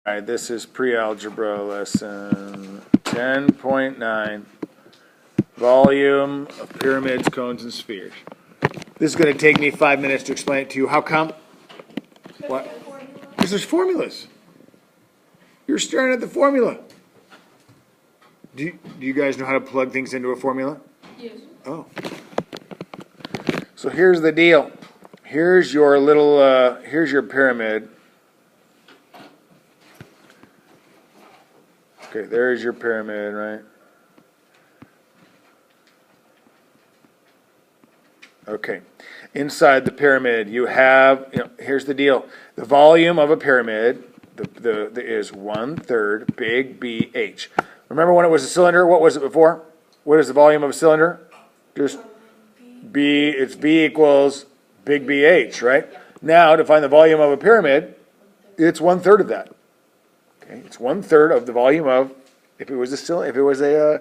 Alright, this is pre-algebra lesson 10.9, volume of pyramids, cones, and spheres. This is going to take me 5 minutes to explain it to you. How come? What? Because there's formulas. You're staring at the formula. Do you guys know how to plug things into a formula? Yes. Oh. So here's the deal. Here's your little, here's your pyramid. Okay, there's your pyramid, right? Okay. Inside the pyramid, you have, here's the deal. The volume of a pyramid is 1/3 big BH. Remember when it was a cylinder? What was it before? What is the volume of a cylinder? Just B, it's B equals big BH, right? Now, to find the volume of a pyramid, it's 1/3 of that. Okay, it's 1/3 of the volume of, if it was a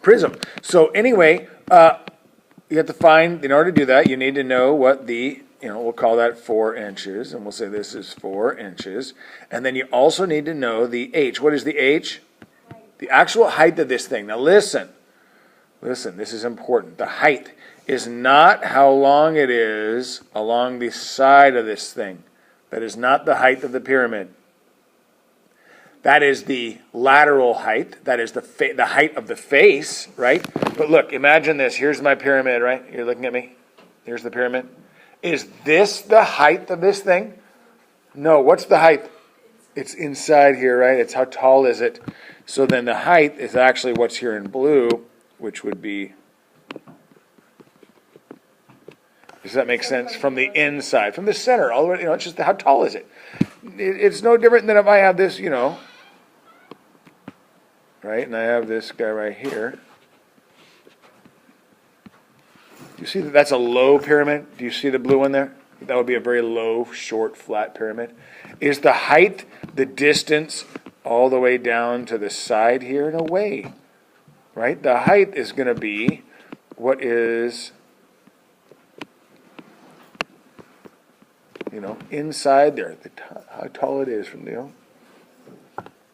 prism. So anyway, you have to find, in order to do that, you need to know what the, we'll call that 4 inches, and we'll say this is 4 inches. And then you also need to know the H. What is the H? The actual height of this thing. Now listen, this is important. The height is not how long it is along the side of this thing. That is not the height of the pyramid. That is the lateral height. That is the height of the face, right? But look, imagine this. Here's my pyramid, right? You're looking at me. Here's the pyramid. Is this the height of this thing? No. What's the height? It's inside here, right? It's how tall is it? So then the height is actually what's here in blue, which would be, does that make sense? From the inside, from the center, all the way, it's just how tall is it? It's no different than if I have this, right? And I have this guy right here. You see that that's a low pyramid? Do you see the blue one there? That would be a very low, short, flat pyramid. Is the height the distance all the way down to the side here? No way. Right? The height is going to be what is, inside there. How tall it is from the,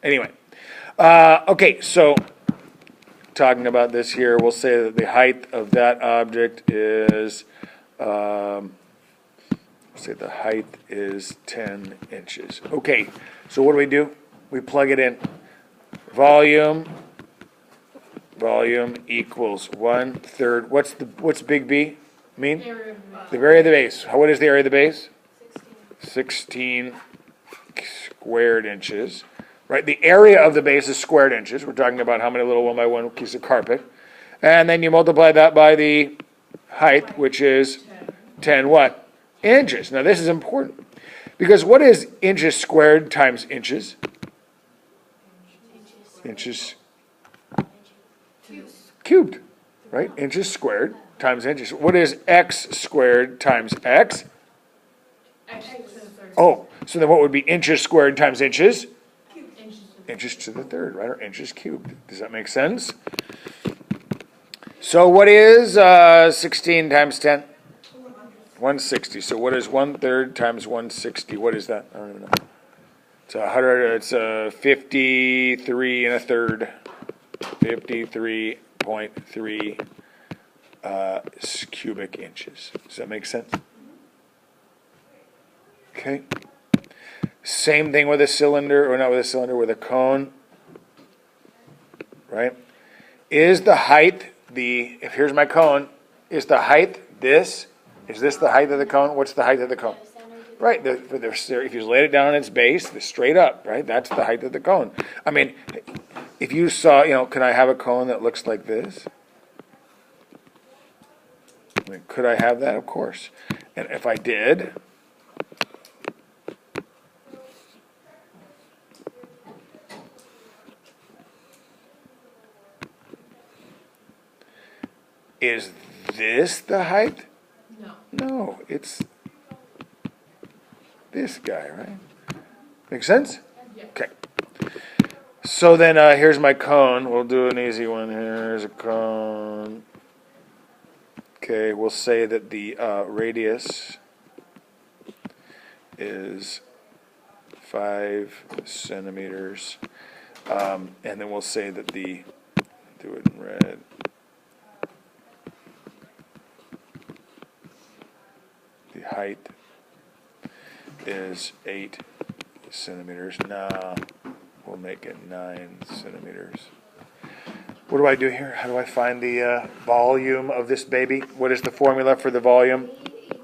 Anyway. Okay, so talking about this here, we'll say that the height of that object is, say the height is 10 inches. Okay, so what do? We plug it in. Volume equals 1/3. What's big B mean? The area of the base. What is the area of the base? 16 squared inches. Right, the area of the base is squared inches. We're talking about how many little 1 by 1 piece of carpet. And then you multiply that by the height, which is 10 what? Inches. Now this is important. Because what is inches squared times inches? Inches cubed. Right? Inches squared times inches. What is x squared times x? Oh, so then what would be inches squared times inches? Inches to the third, right? Or inches cubed. Does that make sense? So what is 16 times 10? 160. So what is 1/3 times 160? What is that? I don't even know. It's 100. It's 53 1/3. 53.3 cubic inches. Does that make sense? Okay. Same thing with a cylinder, or not with a cylinder, with a cone, right? Is the height, if here's my cone, is the height this? Is this the height of the cone? What's the height of the cone? Right, if you laid it down on its base, straight up, right? That's the height of the cone. I mean, if you saw, can I have a cone that looks like this? I mean, could I have that? Of course. And if I did, is this the height? No, it's this guy, right? Make sense? Okay. So then here's my cone. We'll do an easy one. Here's a cone. Okay, we'll say that the radius is 5 centimeters. And then we'll say that do it in red. The height is 8 centimeters. Nah, we'll make it 9 centimeters. What do I do here? How do I find the volume of this baby? What is the formula for the volume?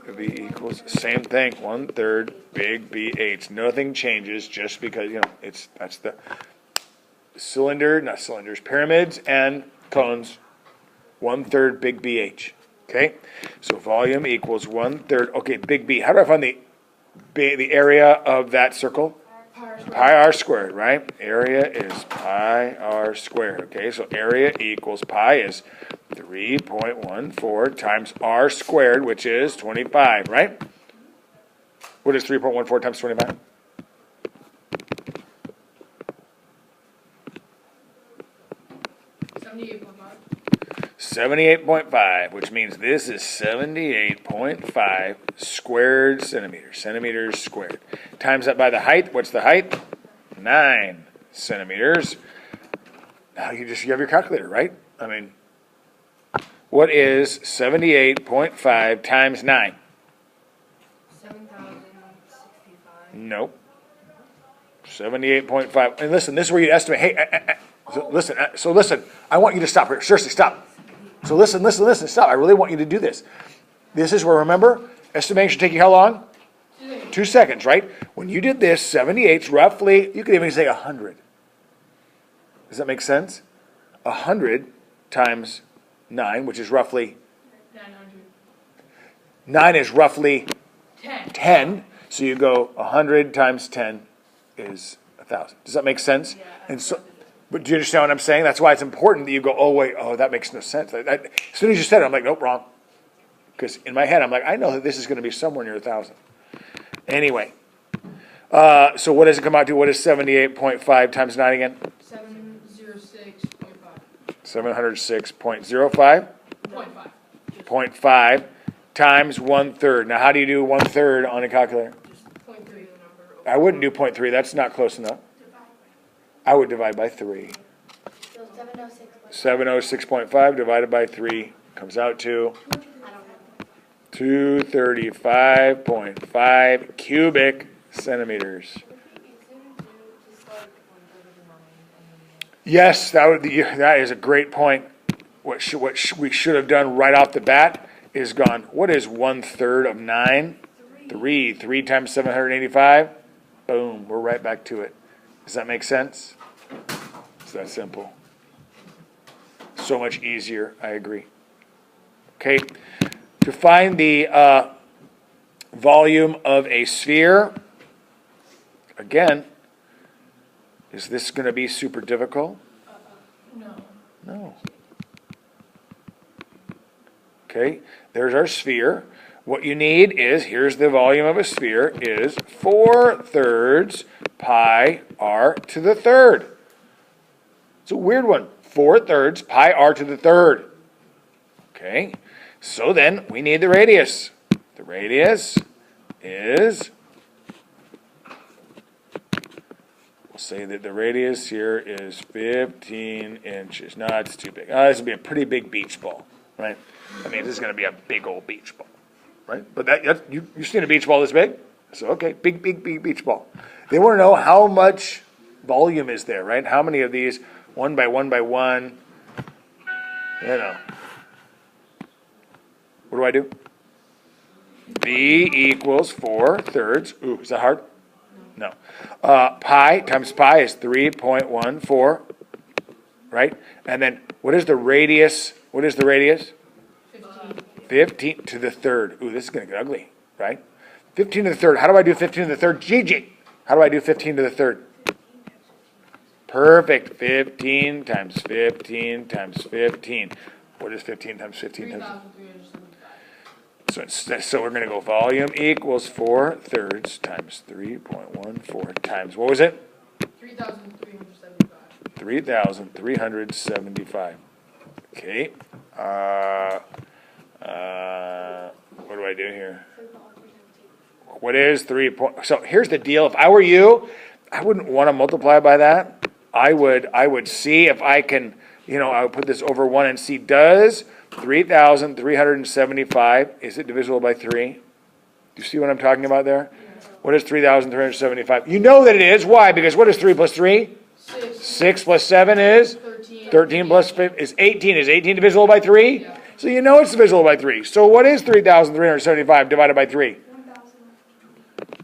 V equals, same thing, 1/3 big BH. Nothing changes just because, that's the pyramids and cones, 1/3 big BH. Okay, so volume equals 1/3. Okay, big B. How do I find the area of that circle? Pi r squared, right? Area is pi r squared. Okay, so area equals pi is 3.14 times r squared, which is 25, right? What is 3.14 times 25? 78.5, which means this is 78.5 squared centimeters. Centimeters squared. Times that by the height. What's the height? 9 centimeters. Now you have your calculator, right? I mean, what is 78.5 times 9? 7,065. Nope. 78.5. And listen, this is where you estimate. Hey, listen. I want you to stop here. Seriously, stop. So listen, stop. I really want you to do this. This is where, remember, estimation should take you how long? 2 seconds, right? When you did this, 78's roughly, you could even say 100. Does that make sense? 100 times 9, which is roughly 900. 9 is roughly 10. So you go 100 times 10 is 1,000. Does that make sense? Yeah. And so, but do you understand what I'm saying? That's why it's important that you go, that makes no sense. As soon as you said it, I'm like, nope, wrong. Because in my head, I'm like, I know that this is going to be somewhere near 1,000. Anyway, so what does it come out to? What is 78.5 times 9 again? 706.5. 706.05? 0.5 times 1/3. Now, how do you do 1/3 on a calculator? Just 0.3 the number. I wouldn't do 0.3. That's not close enough. I would divide by 3. So 706.5 divided by 3 comes out to 235.5 cubic centimeters. Yes, that is a great point. What we should have done right off the bat is gone, what is 1/3 of 9? 3. 3 times 785. Boom, we're right back to it. Does that make sense? It's that simple. So much easier, I agree. Okay, to find the volume of a sphere, again, is this going to be super difficult? No. Okay, there's our sphere. What you need is, here's the volume of a sphere, is 4/3 pi r to the third. It's a weird one. 4/3 pi r to the third. Okay, so then we need the radius. The radius is, we'll say that the radius here is 15 inches. No, it's too big. This will be a pretty big beach ball, right? I mean, this is going to be a big old beach ball, right? But you've seen a beach ball this big? So, okay, big beach ball. They want to know how much volume is there, right? How many of these, 1 by 1 by 1, What do I do? V equals 4/3. Ooh, is that hard? No. Pi times pi is 3.14, right? And then what is the radius? 15 to the third. Ooh, this is going to get ugly, right? 15 to the third. How do I do 15 to the third? Gigi. How do I do 15 to the third? Perfect. 15 times 15 times 15. What is 15 times 15 times? So we're going to go volume equals 4/3 times 3.14 times, what was it? 3,375. 3,375. Okay. What do I do here? What is 3 point? So here's the deal. If I were you, I wouldn't want to multiply by that. I would see if I can, I would put this over 1 and see, does 3,375, is it divisible by 3? Do you see what I'm talking about there? What is 3,375? You know that it is. Why? Because what is 3 plus 3? 6 plus 7 is? 13 plus 5 is 18. Is 18 divisible by 3? Yeah. So you know it's divisible by 3. So what is 3,375 divided by 3?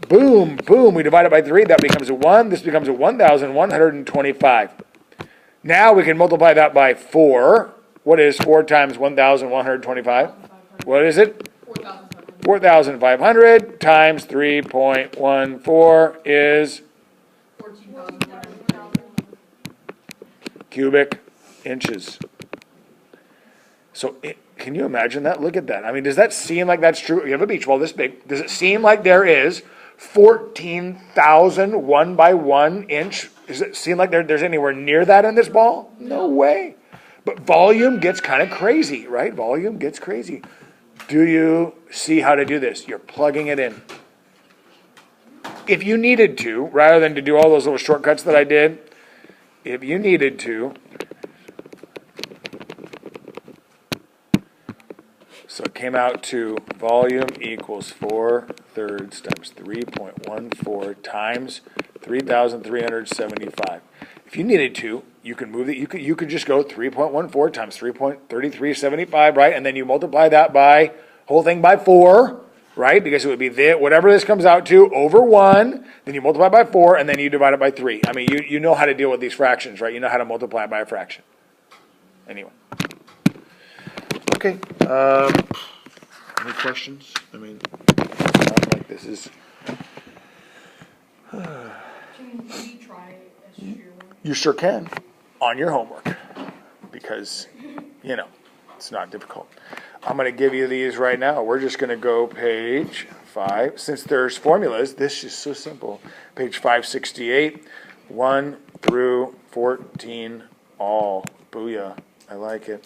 Boom, boom, we divide it by 3, that becomes a 1, this becomes a 1,125. Now we can multiply that by 4. What is 4 times 1,125? What is it? 4,500 times 3.14 is 14,100 cubic inches. So can you imagine that? Look at that. I mean, does that seem like that's true? You have a beach ball this big. Does it seem like there is 14,000 1 by 1 inch? Does it seem like there's anywhere near that in this ball? No way. But volume gets kind of crazy, right? Volume gets crazy. Do you see how to do this? You're plugging it in. If you needed to, rather than to do all those little shortcuts that I did, if you needed to, so it came out to volume equals 4/3 times 3.14 times 3,375. If you needed to, you can move it. You could just go 3.14 times 3.3375, right? And then you multiply that by whole thing by 4, right? Because it would be whatever this comes out to over 1. Then you multiply by 4, and then you divide it by 3. I mean, you know how to deal with these fractions, right? You know how to multiply by a fraction. Anyway. Okay. Any questions? I mean, sounds like this is. Can we try as year one? You sure can, on your homework, because it's not difficult. I'm going to give you these right now. We're just going to go page 5. Since there's formulas, this is so simple. Page 568, 1 through 14, all. Booyah! I like it.